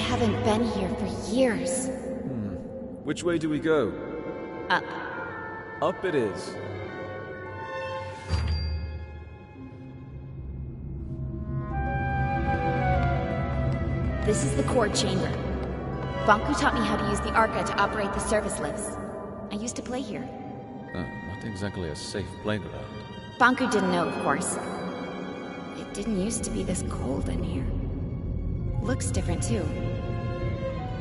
haven't been here for years. Which way do we go? Up. Up it is. This is the core chamber. Banku taught me how to use the Arca to operate the service lifts. I used to play here. Not exactly a safe playground. Banku didn't know, of course. It didn't used to be this cold in here. Looks different, too.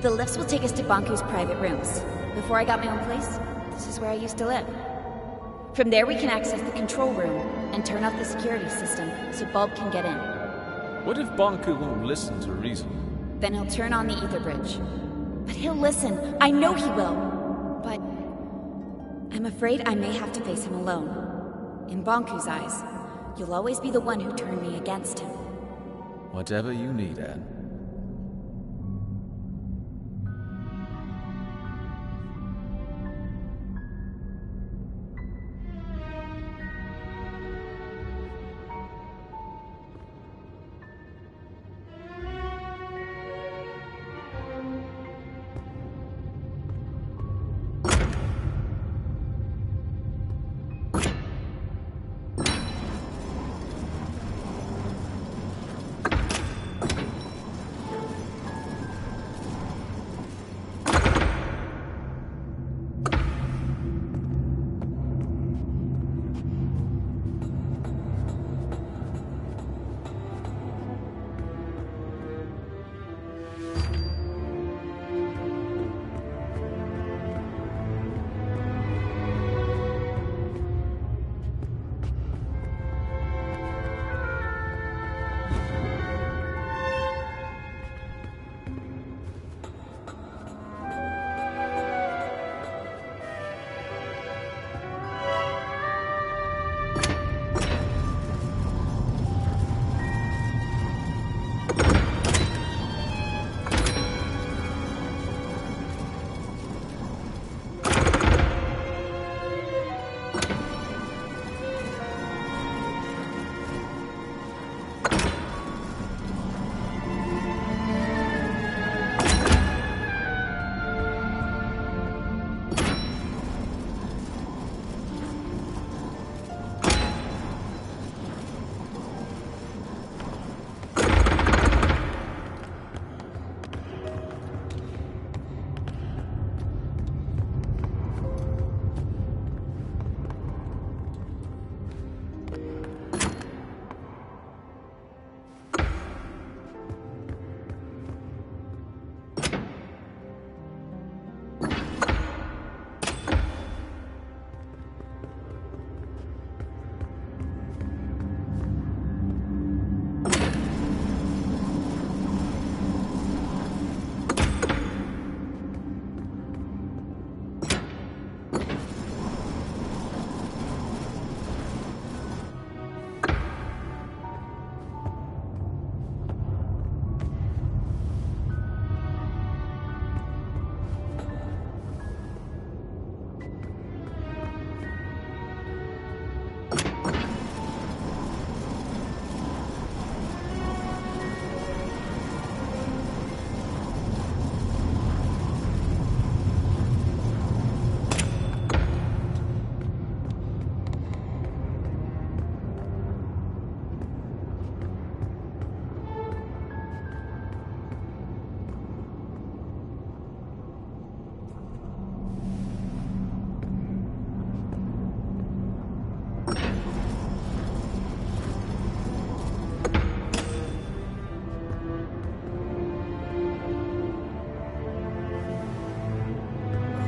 The lifts will take us to Banku's private rooms. Before I got my own place, this is where I used to live. From there we can access the control room and turn off the security system so Bulb can get in. What if Banku won't listen to reason? Then he'll turn on the ether bridge. But he'll listen. I know he will. But I'm afraid I may have to face him alone. In Banku's eyes, you'll always be the one who turned me against him. Whatever you need, Anne.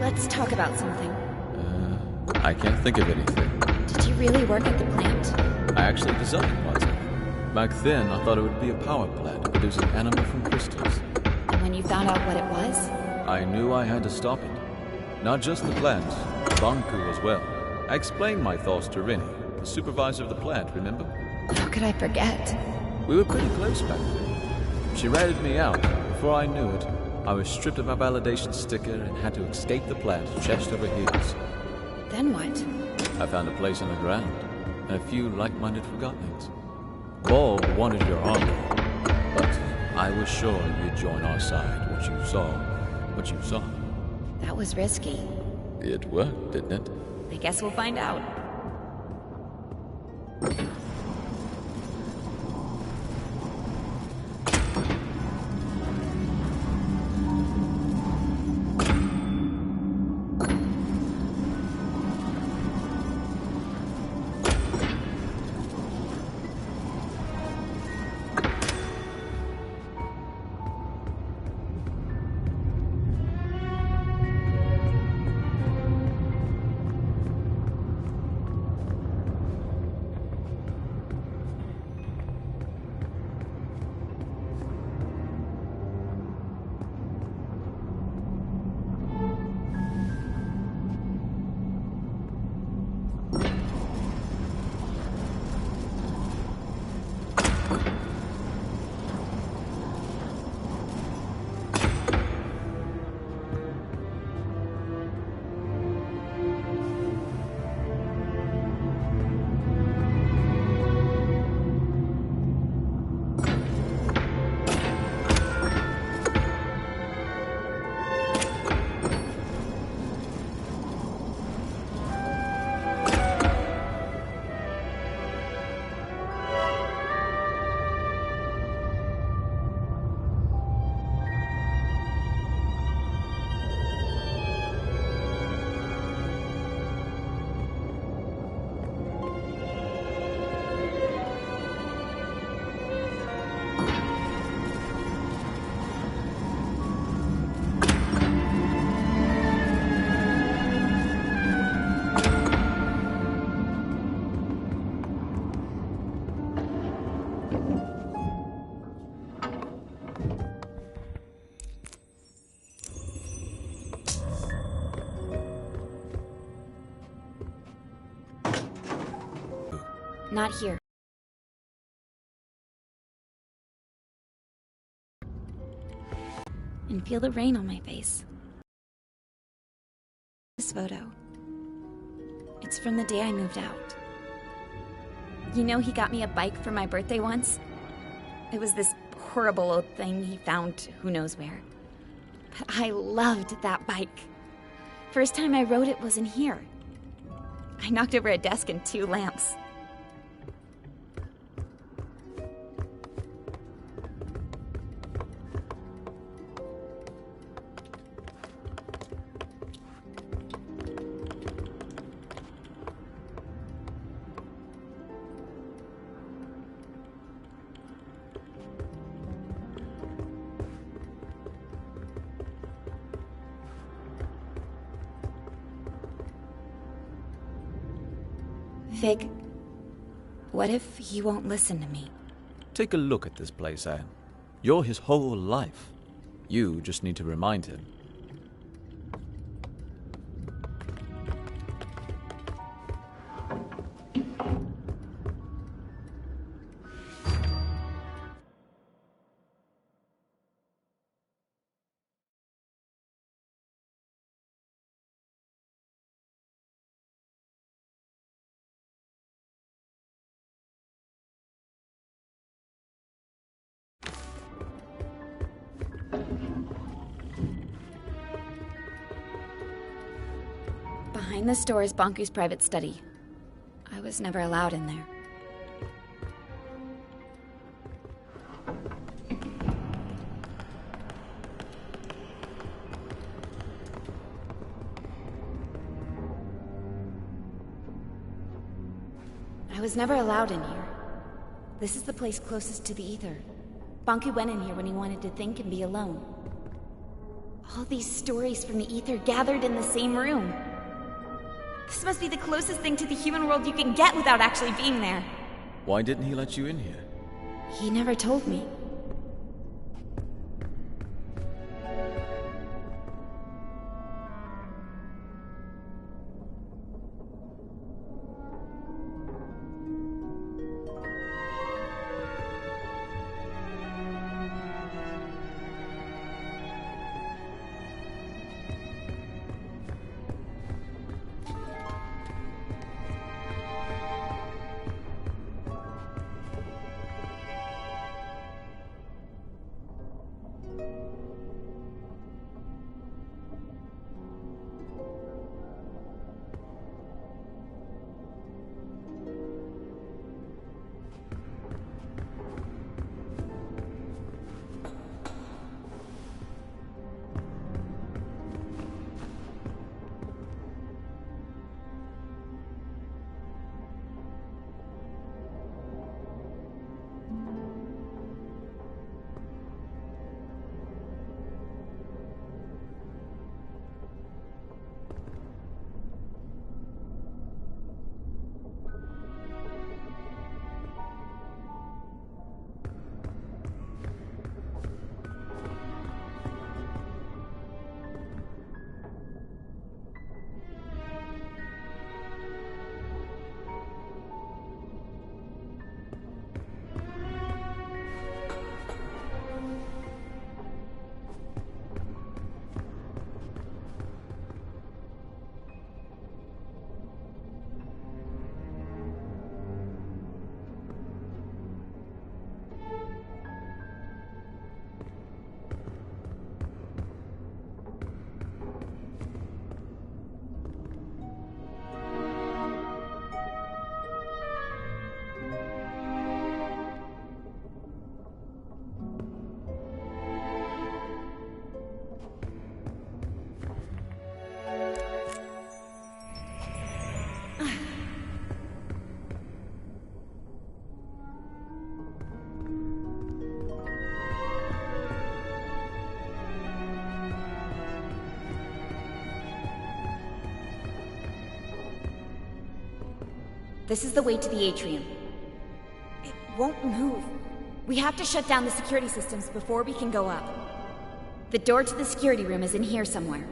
Let's talk about something. I can't think of anything. Did you really work at the plant? I actually designed parts of it. Back then, I thought it would be a power plant producing anima from crystals. And when you found out what it was? I knew I had to stop it. Not just the plant, Banku as well. I explained my thoughts to Rini, the supervisor of the plant, remember? How could I forget? We were pretty close back then. She ratted me out. Before I knew it, I was stripped of my validation sticker and had to escape the plant chest over heels. Then what? I found a place underground and a few like-minded forgotlings. Ball wanted your army, but I was sure you'd join our side once you saw what you saw. That was risky. It worked, didn't it? I guess we'll find out. Not here. And feel the rain on my face. This photo. It's from the day I moved out. You know, he got me a bike for my birthday once? It was this horrible old thing he found who knows where. But I loved that bike. First time I rode it was in here. I knocked over a desk and 2 lamps. Fig, what if he won't listen to me? Take a look at this place, Anne. You're his whole life. You just need to remind him. Behind this door is Bonku's private study. I was never allowed in there. I was never allowed in here. This is the place closest to the ether. Bonku went in here when he wanted to think and be alone. All these stories from the ether gathered in the same room. This must be the closest thing to the human world you can get without actually being there. Why didn't he let you in here? He never told me. This is the way to the atrium. It won't move. We have to shut down the security systems before we can go up. The door to the security room is in here somewhere.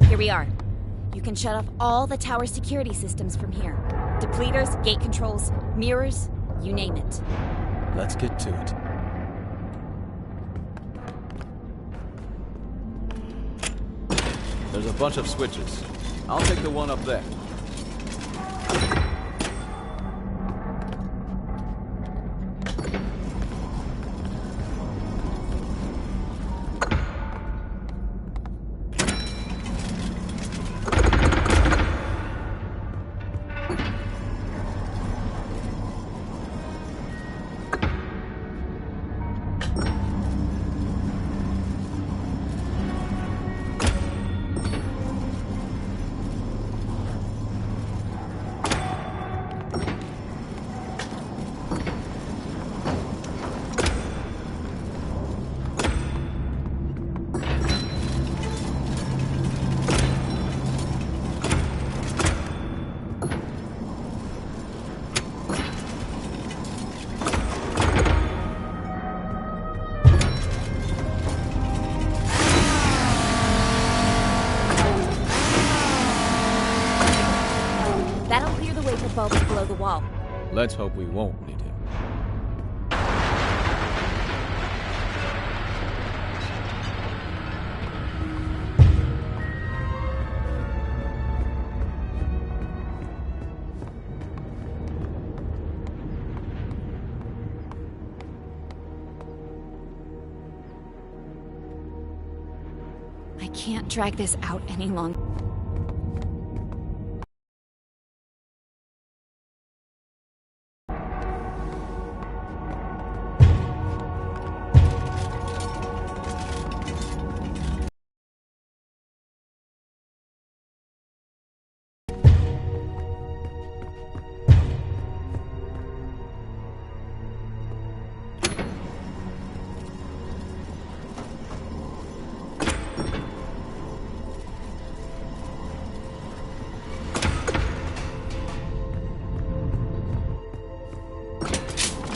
Here we are. You can shut off all the tower security systems from here. Depleters, gate controls, mirrors, you name it. Let's get to it. There's a bunch of switches. I'll take the one up there. Bulbs below the wall. Let's hope we won't need him. I can't drag this out any longer.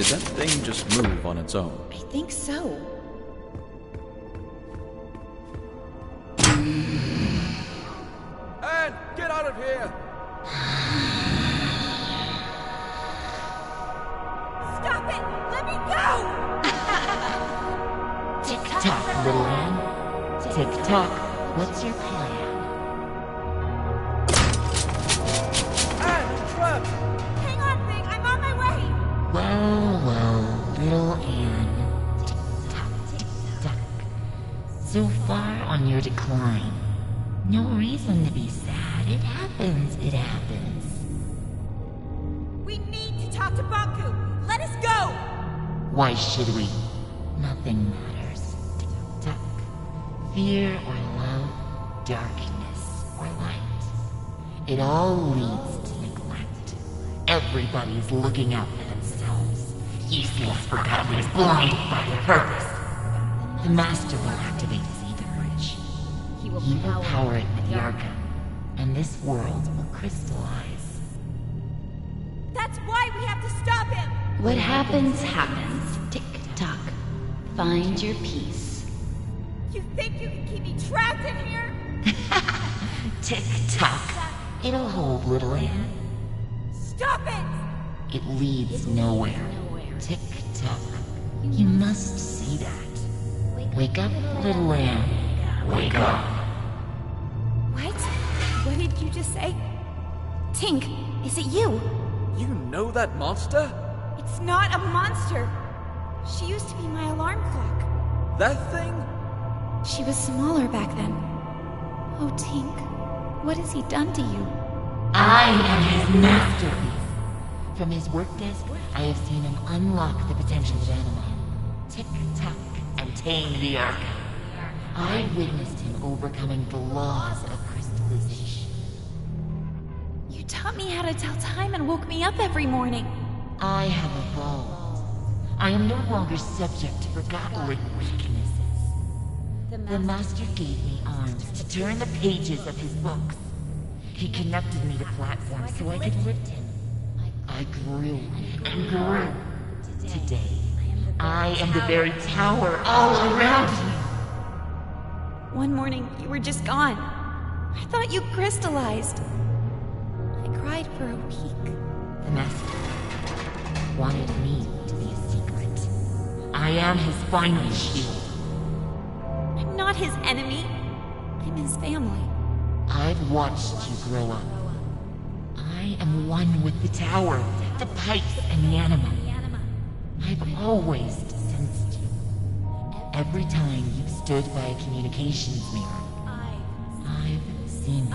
Did that thing just move on its own? I think so. Anne, get out of here! little Anne. Tick-tock, what's your plan? Anne, trap! Hang on, Big. I'm on my way. Well, little Anne. Tick-tock, tick-tock. So far on your decline. No reason to be sad. It happens, it happens. We need to talk to Banku. Let us go. Why should we? Nothing matters. Tick-tock. Fear or love, darkness or light. It all leads to neglect. Everybody's looking out for themselves. Useless, forgotten, blinded by their purpose. The Master will activate his ether bridge. He will power it with the Arkham, and this world will crystallize. That's why we have to stop him. What happens, happens. Tick-tock. Find your peace. You think you can keep me trapped in here? Tick-tock. It'll hold, little Anne. Stop it! It leads nowhere. Tick-tock. You must see that. Wake up, little Anne. Wake up. What? What did you just say? Tink, is it you? You know that monster? It's not a monster. She used to be my alarm clock. That thing? She was smaller back then. Oh, Tink, what has he done to you? I am his masterpiece. From his work desk, I have seen him unlock the potential of Anima. Tick-tock and tame the Arkham. I witnessed him overcoming the laws of crystallization. You taught me how to tell time and woke me up every morning. I have evolved. I am no longer subject to forgotten weaknesses. The Master gave me arms to turn the pages of his books. He connected me to platforms so I could lift him. I grew and grew. Today, I am the very tower all around you. One morning, you were just gone. I thought you crystallized. I cried for a week. The Master wanted me to be a secret. I am his final shield. I'm not his enemy. I'm his family. I've watched you grow up. I am one with the tower, the pipes, and the anima. I've always sensed you. Every time you've stood by a communications mirror, I've seen you.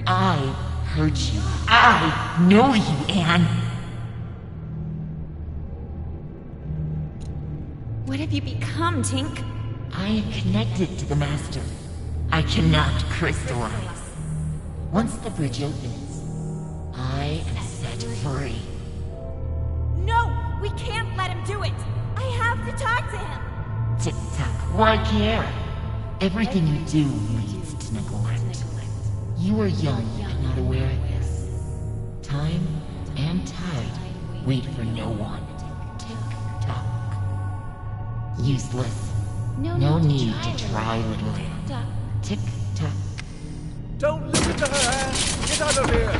I've heard you. I know you, Anne. What have you become, Tink? I am connected to the Master. I cannot crystallize. Once the bridge opens, I am set free. No! We can't let him do it! I have to talk to him! Tick-tock, why care? Everything you do leads to neglect. You are young and not aware of this. Time and tide wait for no one. Tick-tock. Useless. No need to try, little Anne. Tick-tock. Don't listen to her, Anne! Get out of here!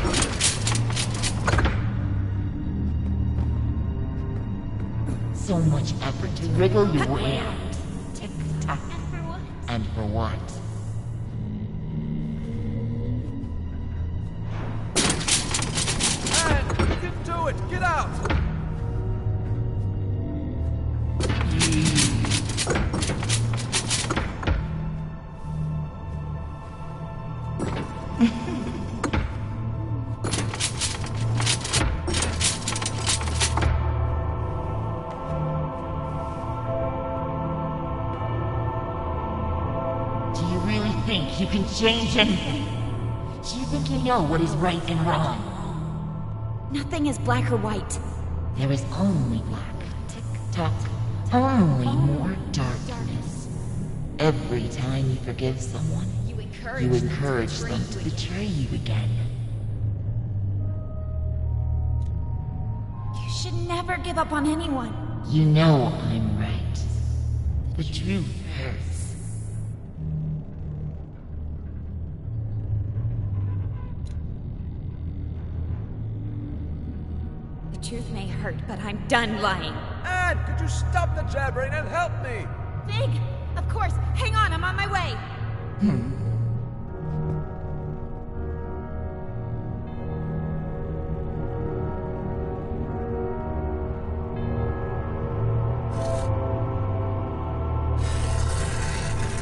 So much effort to wriggle your way out. Tick-tock. And for what? Anne, you can do it! Get out! Think you can change anything? Do you think you know what is right and wrong? Nothing is black or white. There is only black. Tick-tock. Only more darkness. Every time you forgive someone, you encourage them to betray you again. You should never give up on anyone. You know I'm right. The truth hurts. The truth may hurt, but I'm done lying. Anne, could you stop the jabbering and help me? Big, of course! Hang on, I'm on my way!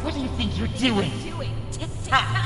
What do you think you're doing? Tick-tock!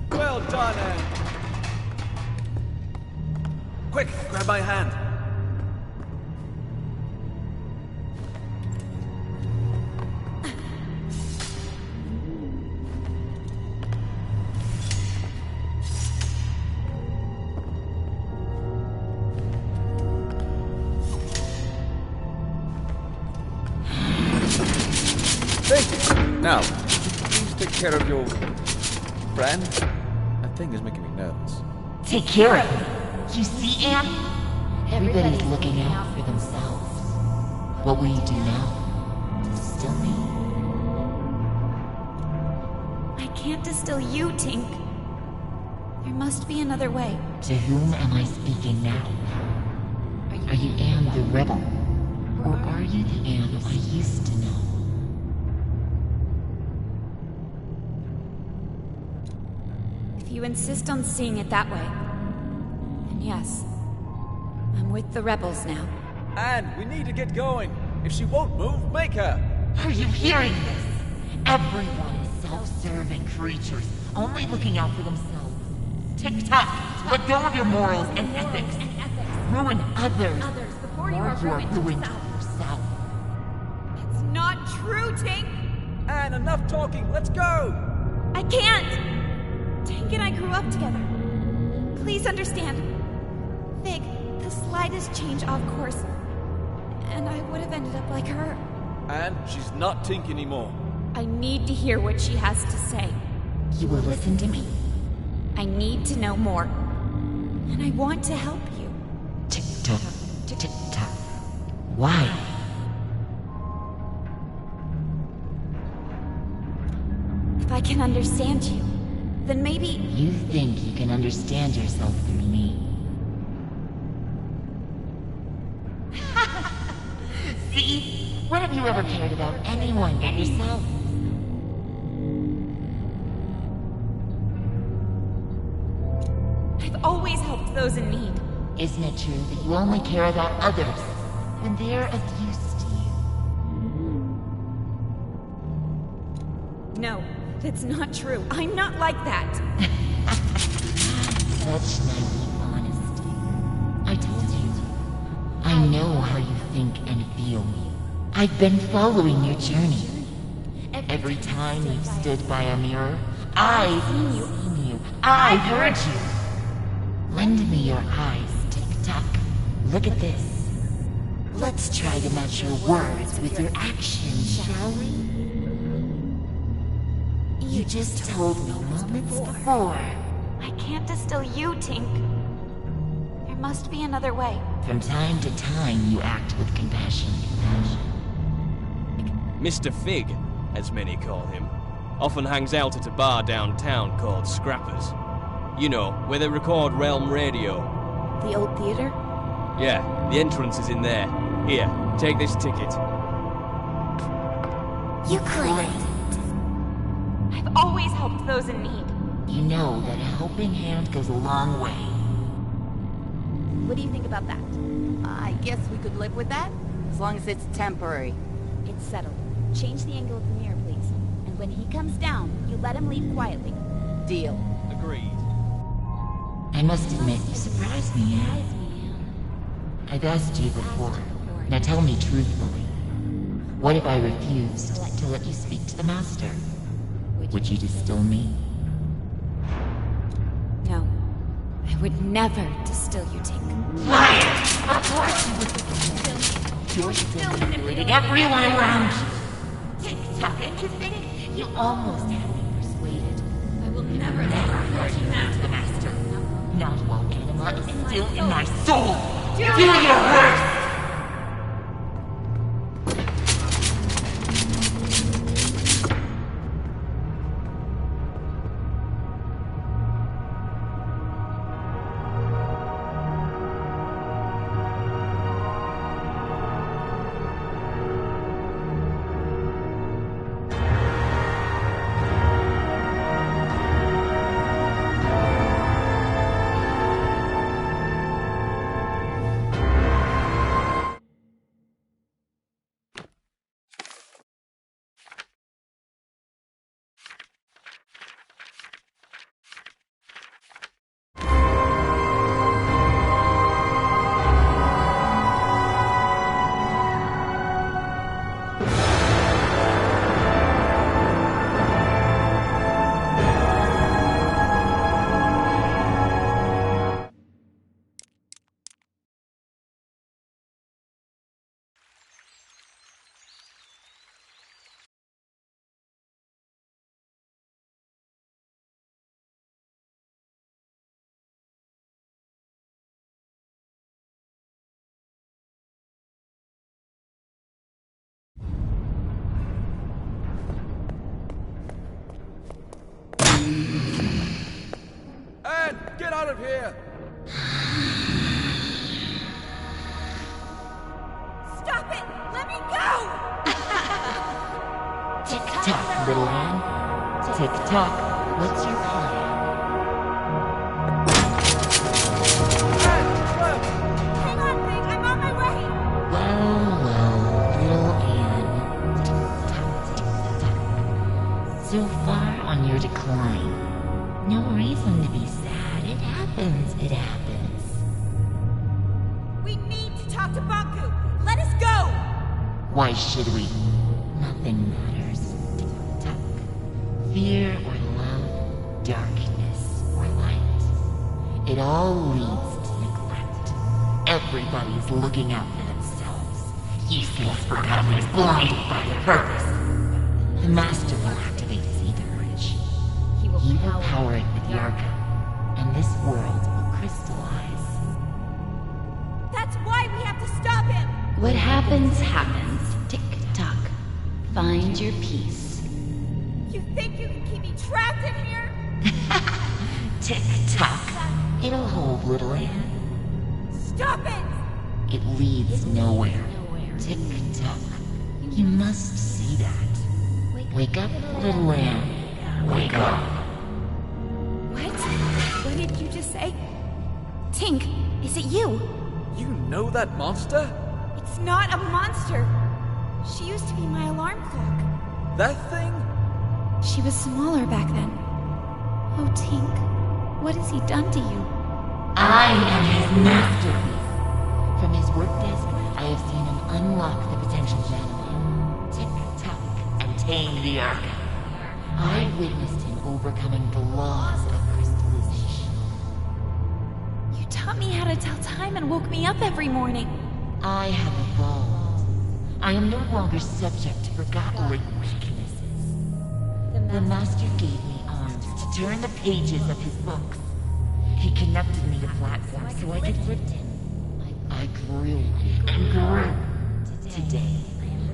Well done, Anne. Quick, grab my hand. Now, please take care of your friend. That thing is making me nervous. Take care of me. You see, Anne? Everybody's looking out for themselves. What will you do now? Distill me? I can't distill you, Tink. There must be another way. To whom am I speaking now? Are you Anne the rebel? Or are you the Anne I used to know? If you insist on seeing it that way, then yes. I'm with the rebels now. Anne, we need to get going. If she won't move, make her. Are you hearing this? Everyone is self-serving creatures, only looking out for themselves. Tick-tock, let go of your morals and ethics. Ruin others before you are ruined yourself. It's not true, Tink! Anne, enough talking. Let's go. I can't! Tink and I grew up together. Please understand. Fig, the slightest change off course, and I would have ended up like her. Anne, she's not Tink anymore. I need to hear what she has to say. You will listen to me? I need to know more. And I want to help you. Tick-tock, tick-tock. Why? If I can understand you, then maybe... You think you can understand yourself through me. See? When have you ever cared about anyone but yourself? I've always helped those in need. Isn't it true that you only care about others when they're of use to you? No, that's not true. I'm not like that. Such naive honesty. I told you. I know how you think and feel. I've been following your journey. Every time you've stood by a mirror, I've seen you. I've heard you. Lend me your eyes, Tick-tock. Look at this. Let's try to match your words with your actions, shall we? You just told me moments before. I can't distill you, Tink. There must be another way. From time to time, you act with compassion. Mr. Fig, as many call him, often hangs out at a bar downtown called Scrappers. You know, where they record Realm Radio. The old theater? Yeah, the entrance is in there. Here, take this ticket. You claimed. I've always helped those in need. You know that a helping hand goes a long way. What do you think about that? I guess we could live with that, as long as it's temporary. It's settled. Change the angle of the mirror, please. And When he comes down, you let him leave quietly. Deal. Agreed. I must admit, you surprised me, Anne. I've asked you before. Now tell me truthfully. What if I refused to let you speak to the Master? Would you distill me? No. I would never distill you, Tink. Liar! Of course you would. You're still manipulating everyone around you. Tick-tock, and to think you almost had me persuaded. I will never let you out to the Master. Not while Anima is still in my soul. Do your worst! Anne, get out of here! Stop it! Let me go! Tick-tock, little Anne. Tick-tock, what's your plan? Hang on, Big. I'm on my way. Well, little Anne. Tick-tock, tick-tock. So far on your decline. No reason to be sad. It happens. It happens. We need to talk to Banku. Let us go! Why should we? Nothing matters. Tick-tock. Fear or love, darkness or light. It all leads to neglect. Everybody's looking out for themselves. Useless forgotten, blinded by the purpose. The Master will activate his ether bridge. He will power it with the Arca, and this world will crystallize. That's why we have to stop him! What happens, happens. Tick-tock. Find your peace. You think you can keep me trapped in here? Tick-tock. It'll hold, little Anne. Stop it! It leads nowhere. Tick-tock. You must see that. Wake up, little Anne. Wake up. What? What did you just say? Tink, is it you? You know that monster? It's not a monster. She used to be my alarm clock. That thing? She was smaller back then. Oh, Tink, what has he done to you? I am his masterpiece. From his work desk, I have seen him unlock the potential of anima, tick-tock, and tame the Arca. I witnessed him overcoming the laws of crystallization. You taught me how to tell time and woke me up every morning. I have evolved. I am no longer subject to forgotten weaknesses. The Master gave me arms to turn the pages of his books. He connected me to platforms so I could lift him. I grew and grew. Today,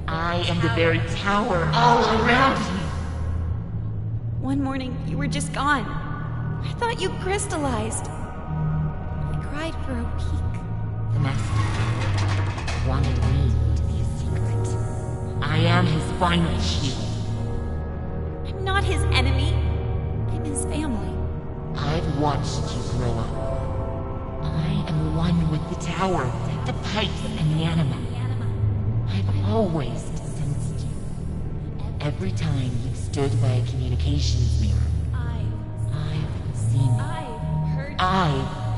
I am the very tower all around you. One morning, you were just gone. I thought you crystallized. I cried for a week. The Master wanted me to be a secret. I am his final shield. I'm not his enemy. I'm his family. I've watched you grow up. I am one with the tower, the pipes, and the anima. I've always sensed you. Every time you've stood by a communications mirror, I've seen you. I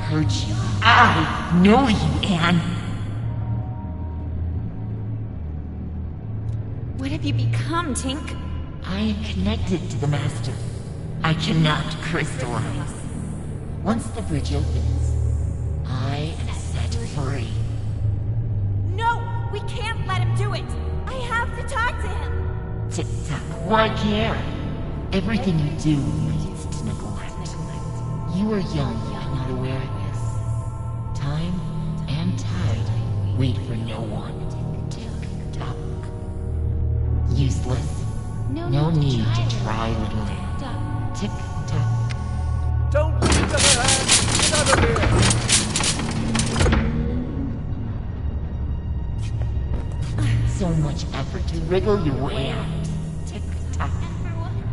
heard you. I know you, Anne. What have you become, Tink? I am connected to the Master. I cannot crystallize. Once the bridge opens, I am set free. No! We can't let him do it! I have to talk to him! Tick-tock, why care? Everything you do leads to neglect. You are young and not aware of this. Time and tide wait for no one. Tick-tock. Useless. No need to try, little Anne. Tick-tock. Don't leave the hand! Get out of here! So much effort to wriggle your way out. Tick-tock.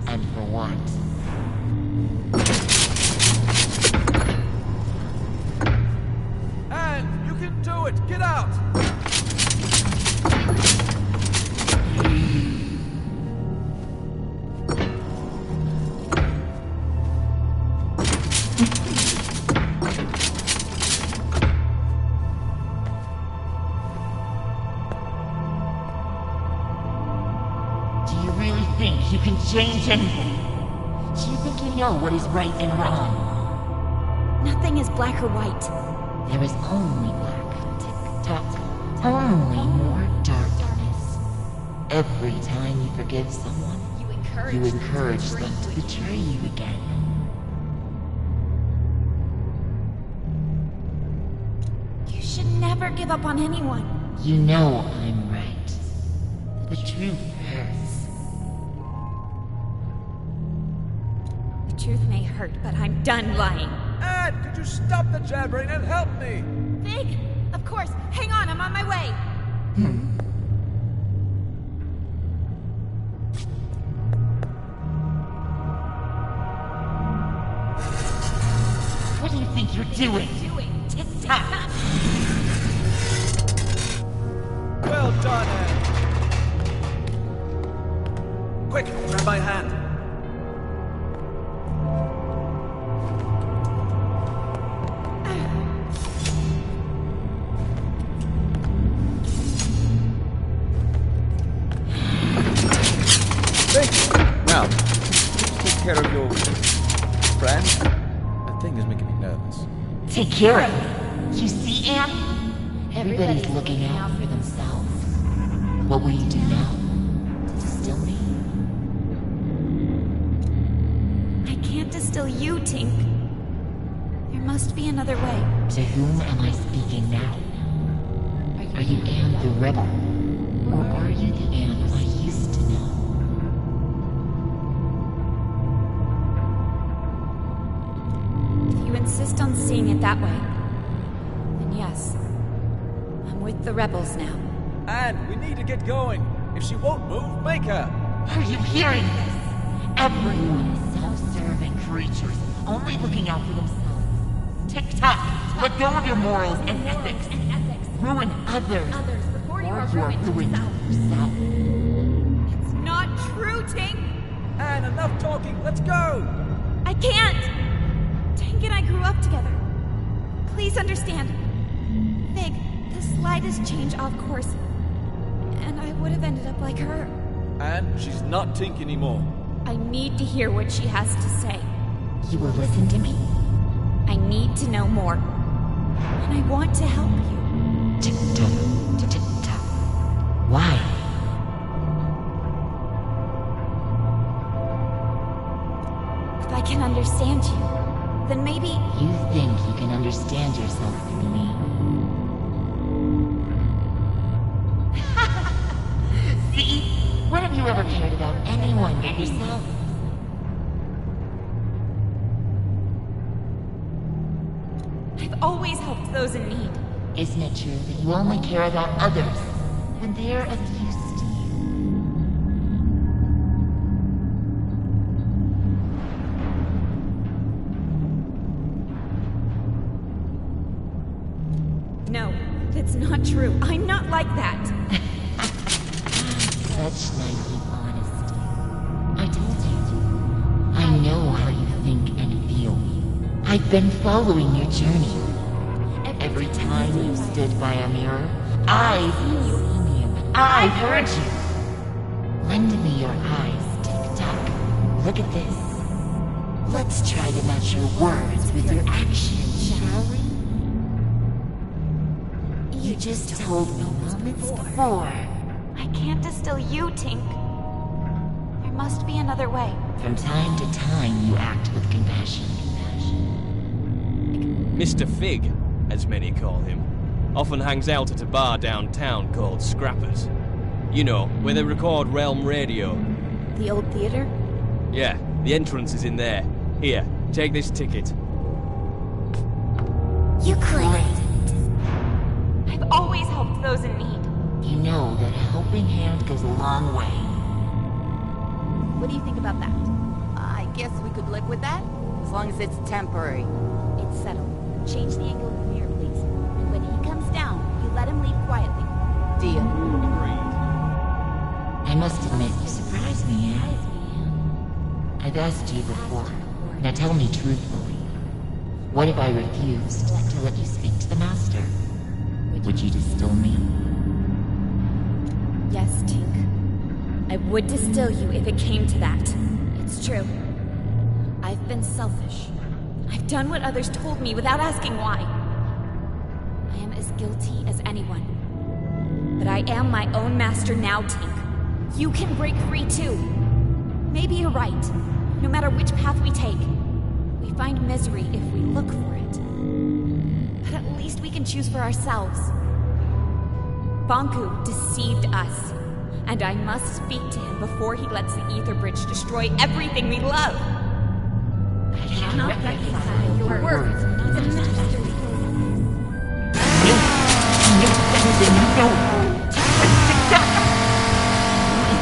And for what? Anne, you can do it! Get out! You can change anything. Do you think you know what is right and wrong? Nothing is black or white. There is only black. Tick-tock. Only more darkness. Every time you forgive someone, you encourage them to betray you again. You should never give up on anyone. You know I'm right. The truth hurts. The truth may hurt, but I'm done lying. Anne, could you stop the jabbering and help me? Big? Of course. Hang on, I'm on my way. What do you think you're doing? Tick-tock. Well done, Anne. Quick, grab my hand. Now, take care of your friend. That thing is making me nervous. Take care of me. You see, Anne? Everybody's looking out for themselves. What will you do now? Distill me? I can't distill you, Tink. There must be another way. To whom am I speaking now? Are you Anne the rebel? Or are you the Anne I used to know? If you insist on seeing it that way, then yes. I'm with the rebels now. Anne, we need to get going. If she won't move, make her. Are you hearing this? Everyone is self-serving creatures, only looking out for themselves. Tick-tock! Let go of your morals and ethics. Ruin others. Or you are ruining yourself. It's not true, Tink! Anne, enough talking. Let's go. I can't! Tink and I grew up together. Please understand. Vig, the slightest change off course, and I would have ended up like her. Anne, she's not Tink anymore. I need to hear what she has to say. You will listen to me? I need to know more. And I want to help you. Tick-tock, tick-tock. Why? If I can understand you, then maybe... You think you can understand yourself through me? See? When have you ever cared about anyone but yourself? I've always helped those in need. Isn't it true that you only care about others when they're of use to you? No, that's not true. I'm not like that. Such naive honesty. I've been following your journey. Every time you stood by a mirror, I've seen you. I've heard you. Lend me your eyes, Tick-Tock. Look at this. Let's try to match your words with your actions, shall we? You just told me moments before. I can't distill you, Tink. There must be another way. From time to time, you act with compassion. Mr. Fig, as many call him, often hangs out at a bar downtown called Scrappers. You know, where they record Realm Radio. The old theater? Yeah, the entrance is in there. Here, take this ticket. You could. I've always helped those in need. You know that a helping hand goes a long way. What do you think about that? I guess we could live with that, as long as it's temporary. It's settled. Change the angle of the mirror, please. And when he comes down, you let him leave quietly. Deal. Agreed. I must admit, you surprised me, Anne. I've asked you before. Now tell me truthfully. What if I refused to let you speak to the Master? Would you distill me? Yes, Tink. I would distill you if it came to that. It's true. I've been selfish. I've done what others told me without asking why. I am as guilty as anyone. But I am my own master now, Tink. You can break free too. Maybe you're right. No matter which path we take, we find misery if we look for it. But at least we can choose for ourselves. Banku deceived us, and I must speak to him before he lets the Ether Bridge destroy everything we love. I cannot reconcile your words. The masterpiece.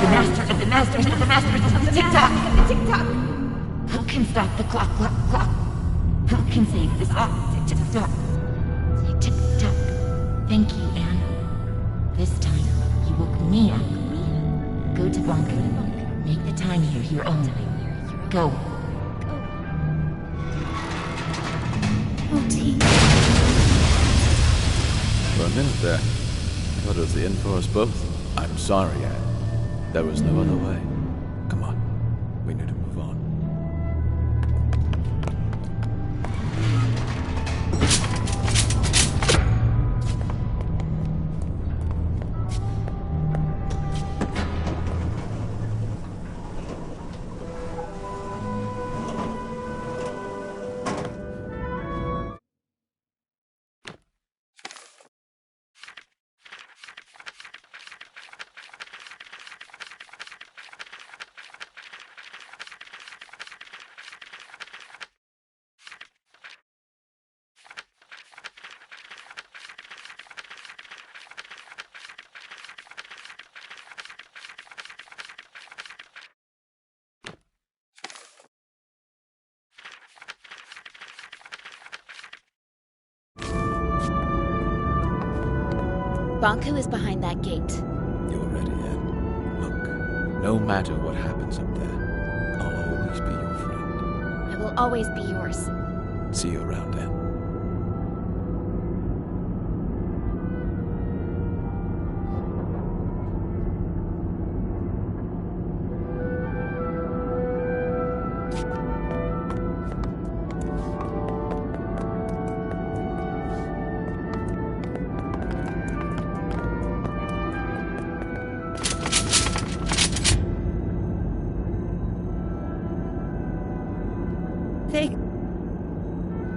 The master of the masters of the masters of the Tick-Tock! Tick-Tock! Who can stop the clock? Who can save this Tick-Tock? Tick-Tock. Thank you, Anne. This time, you woke me up. Go to Banku. Make the time here your own. Go. Oh, Tink. For a minute there, I thought it was the end for us both. I'm sorry, Anne. There was no other way. Come on. We need to move on. Banku is behind that gate. You're ready, Anne. Look, no matter what happens up there, I'll always be your friend. I will always be yours. See you around, Anne.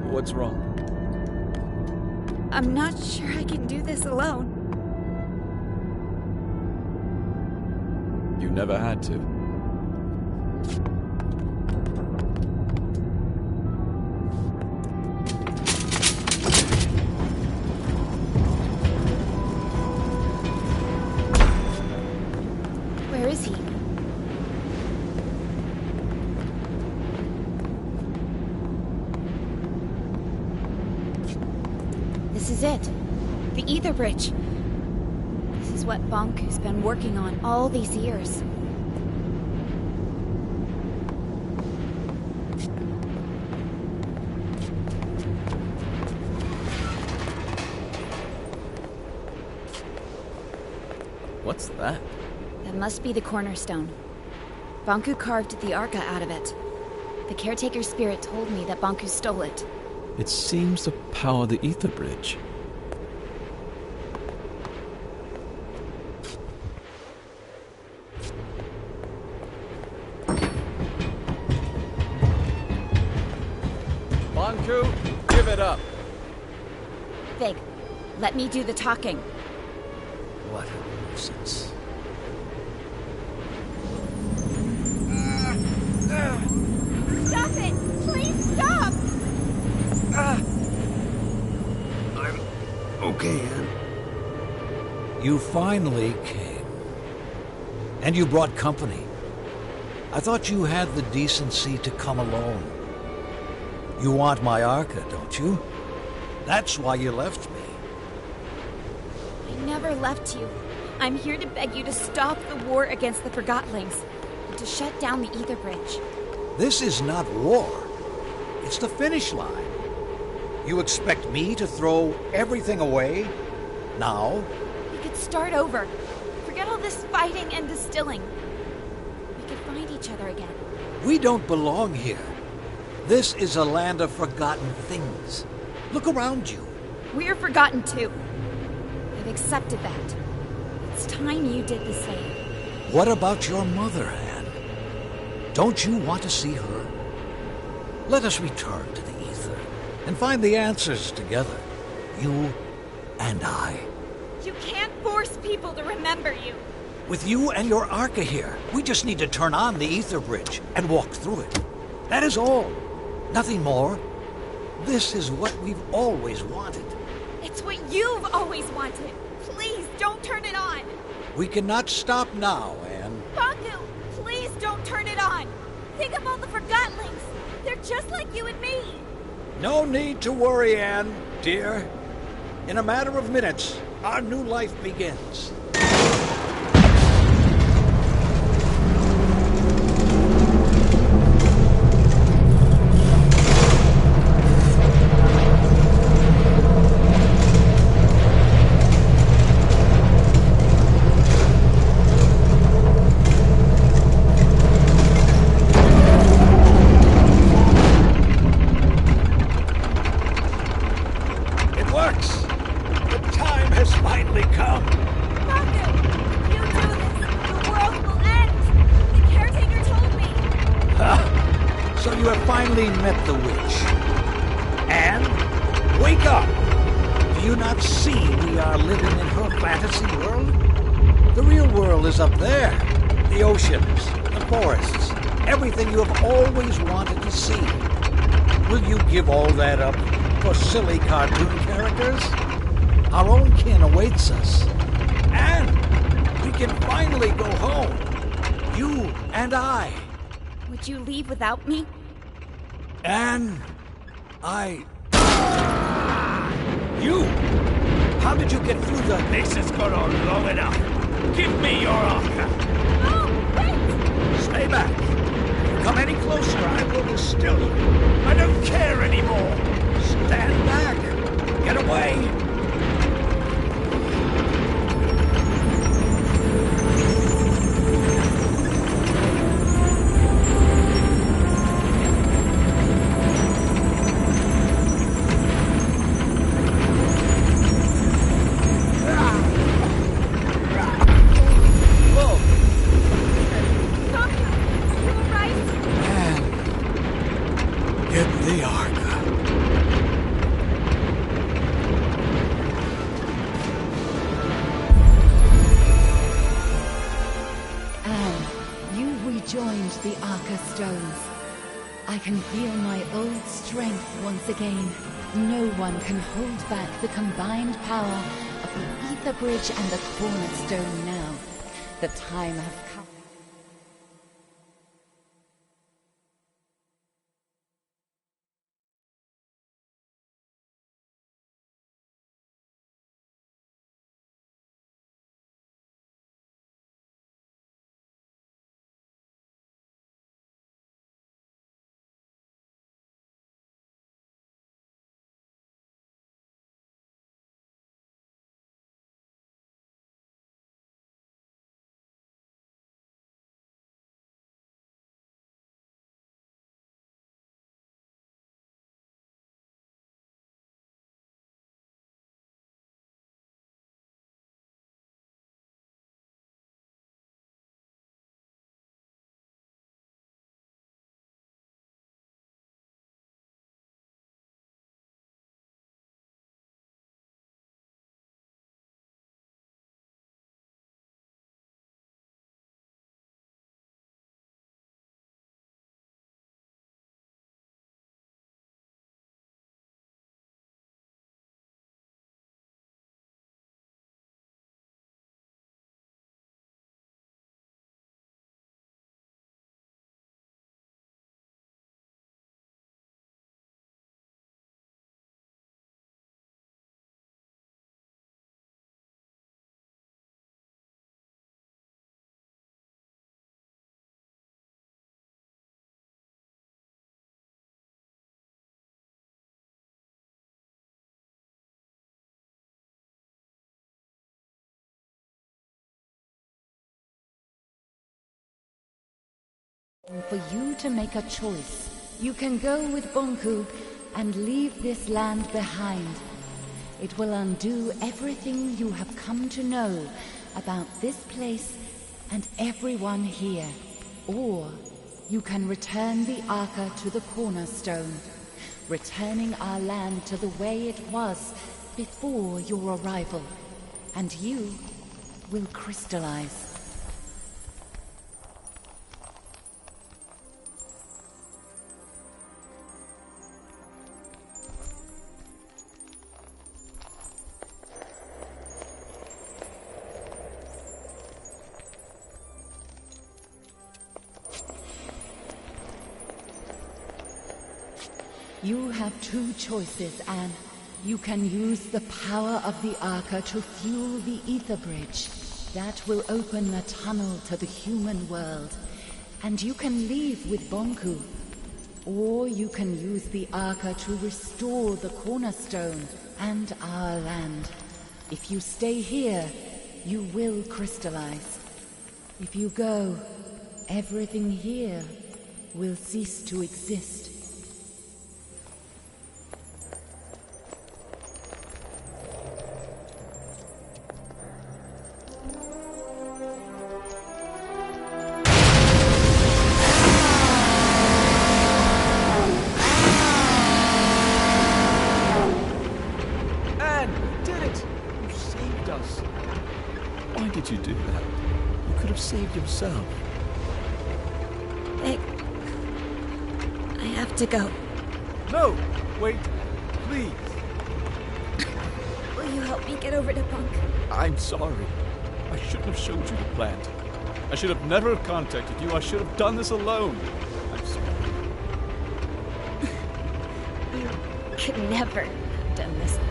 What's wrong? I'm not sure I can do this alone. You never had to. Where is he? This is it. The Ether Bridge. This is what Banku's been working on all these years. What's that? That must be the cornerstone. Banku carved the Arca out of it. The caretaker's spirit told me that Banku stole it. It seems to power the ether bridge. Banku, give it up. Vig, let me do the talking. What a nuisance. Stop it! Please stop! I'm okay, Anne. You finally came. And you brought company. I thought you had the decency to come alone. You want my Arca, don't you? That's why you left me. I never left you. I'm here to beg you to stop the war against the Forgotlings and to shut down the ether bridge. This is not war. It's the finish line. You expect me to throw everything away? Now? We could start over. Forget all this fighting and distilling. We could find each other again. We don't belong here. This is a land of forgotten things. Look around you. We're forgotten too. I've accepted that. It's time you did the same. What about your mother, Anne? Don't you want to see her? Let us return to the ether and find the answers together. You and I. You can't force people to remember you. With you and your Arca here, we just need to turn on the ether bridge and walk through it. That is all. Nothing more. This is what we've always wanted. It's what you've always wanted. Please don't turn it on. We cannot stop now, Anne. Banku, please don't turn it on. Think of all the Forgotlings. They're just like you and me. No need to worry, Anne, dear. In a matter of minutes, our new life begins. Finally met the witch. And wake up! Do you not see we are living in her fantasy world? The real world is up there. The oceans, the forests, everything you have always wanted to see. Will you give all that up for silly cartoon characters? Our own kin awaits us. And we can finally go home. You and I. Would you leave without me? And You! How did you get through the... This has gone on long enough. Give me your Arca. No, wait! Stay back. If you come any closer, I will distill you. I don't care anymore. Stand back. Get away. Joined the Arca stones. I can feel my old strength once again. No one can hold back the combined power of the Ether Bridge and the Cornerstone now. The time has come. For you to make a choice. You can go with Bonku and leave this land behind. It will undo everything you have come to know about this place and everyone here. Or you can return the Arca to the Cornerstone, returning our land to the way it was before your arrival. And you will crystallize. You have two choices, Anne. You can use the power of the Arca to fuel the Ether Bridge. That will open a tunnel to the human world. And you can leave with Bonku. Or you can use the Arca to restore the Cornerstone and our land. If you stay here, you will crystallize. If you go, everything here will cease to exist. Why did you do that? You could have saved yourself. Vic, I have to go. No! Wait, please. Will you help me get over to Punk? I'm sorry. I shouldn't have showed you the plant. I should have never contacted you. I should have done this alone. I'm sorry. You could never have done this alone.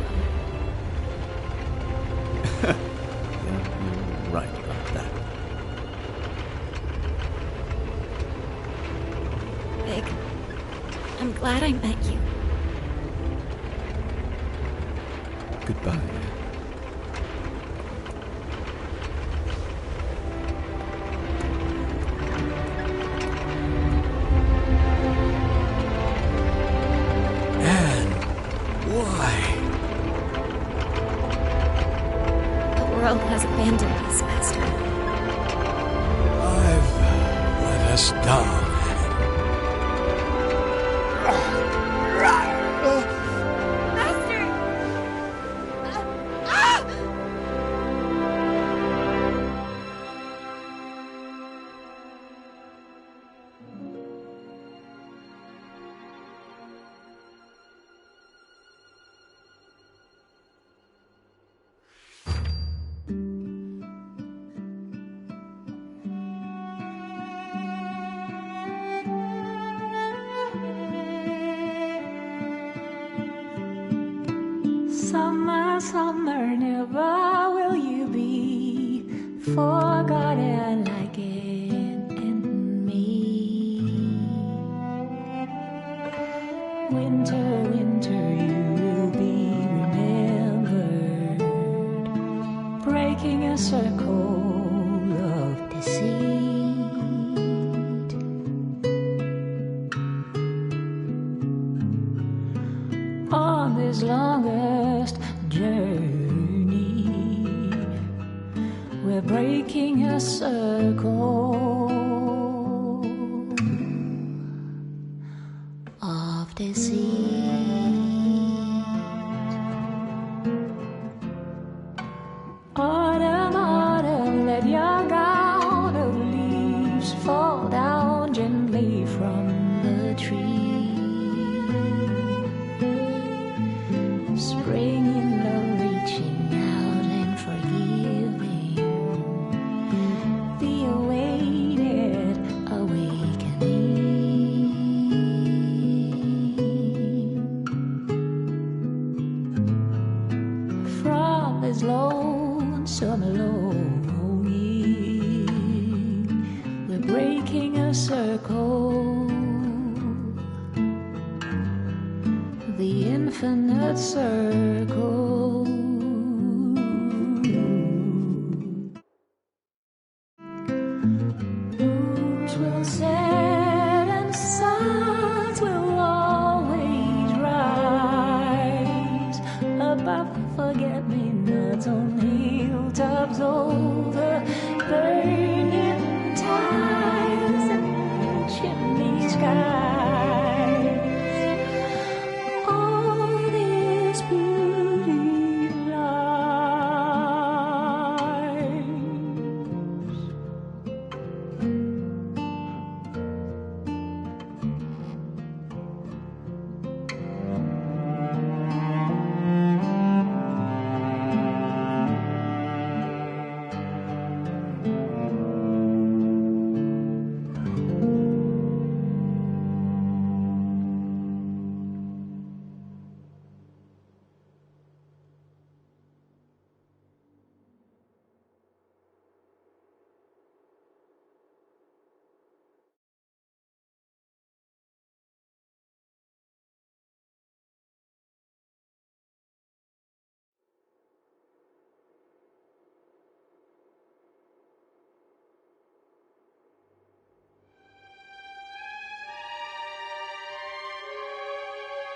You're right about that. Vic, I'm glad I met you. Goodbye. The world has abandoned us, Master. I've let us down. Master! Summer, summer, never will you be forgotten like in me. Winter, winter, you will be remembered, breaking a circle of deceit. On this longest journey, we're breaking a circle of deceit. Autumn, autumn, let your gown of leaves fall down gently from the tree. Spring in love, reaching out and forgiving the awaited awakening. From this lonesome longing, we're breaking a circle, the infinite circle. Whose will say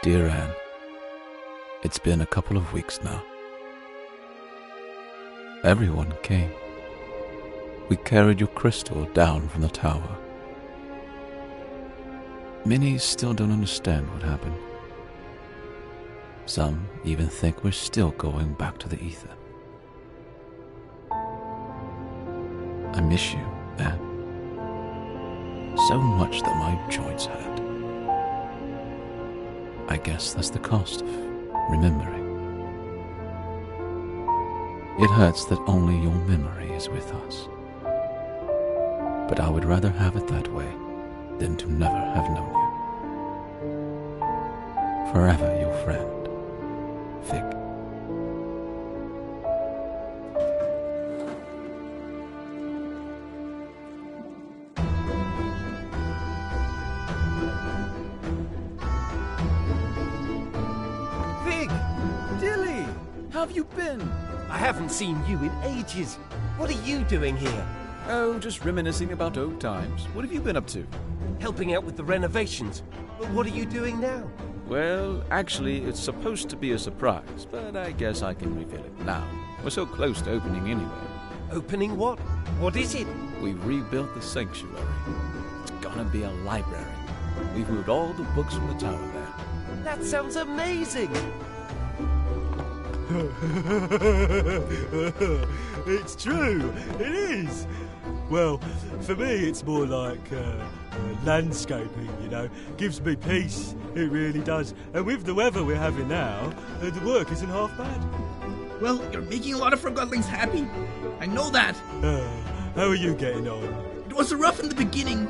Dear Anne, it's been a couple of weeks now. Everyone came. We carried your crystal down from the tower. Many still don't understand what happened. Some even think we're still going back to the ether. I miss you, Anne. So much that my joints hurt. I guess that's the cost of remembering. It hurts that only your memory is with us. But I would rather have it that way than to never have known you. Forever your friend, Fig. Fig! Dilly! How have you been? I haven't seen you in ages. What are you doing here? Oh, just reminiscing about old times. What have you been up to? Helping out with the renovations. But what are you doing now? Well, actually, it's supposed to be a surprise, but I guess I can reveal it now. We're so close to opening anyway. Opening what? What is it? We've rebuilt the sanctuary. It's gonna be a library. We've moved all the books from the tower there. That sounds amazing! It's true, it is. Well, for me it's more like landscaping, you know. Gives me peace, it really does. And with the weather we're having now, the work isn't half bad. Well, you're making a lot of Forgotlings happy. I know that. How are you getting on? It was rough in the beginning.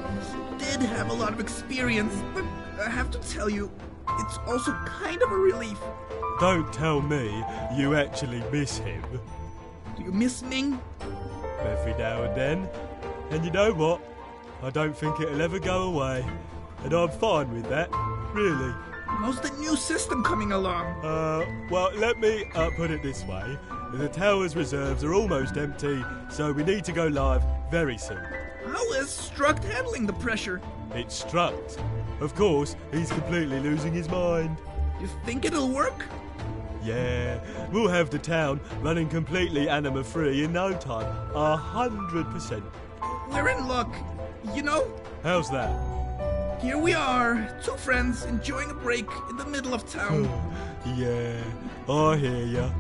Did have a lot of experience, but I have to tell you, it's also kind of a relief. Don't tell me you actually miss him. Do you miss Ming? Every now and then. And you know what? I don't think it'll ever go away. And I'm fine with that, really. How's the new system coming along? Well, let me put it this way. The tower's reserves are almost empty, so we need to go live very soon. How is Struct handling the pressure? It's Struct. Of course, he's completely losing his mind. You think it'll work? Yeah, we'll have the town running completely anima-free in no time. 100%. We're in luck, you know? How's that? Here we are, two friends enjoying a break in the middle of town. Yeah, I hear ya.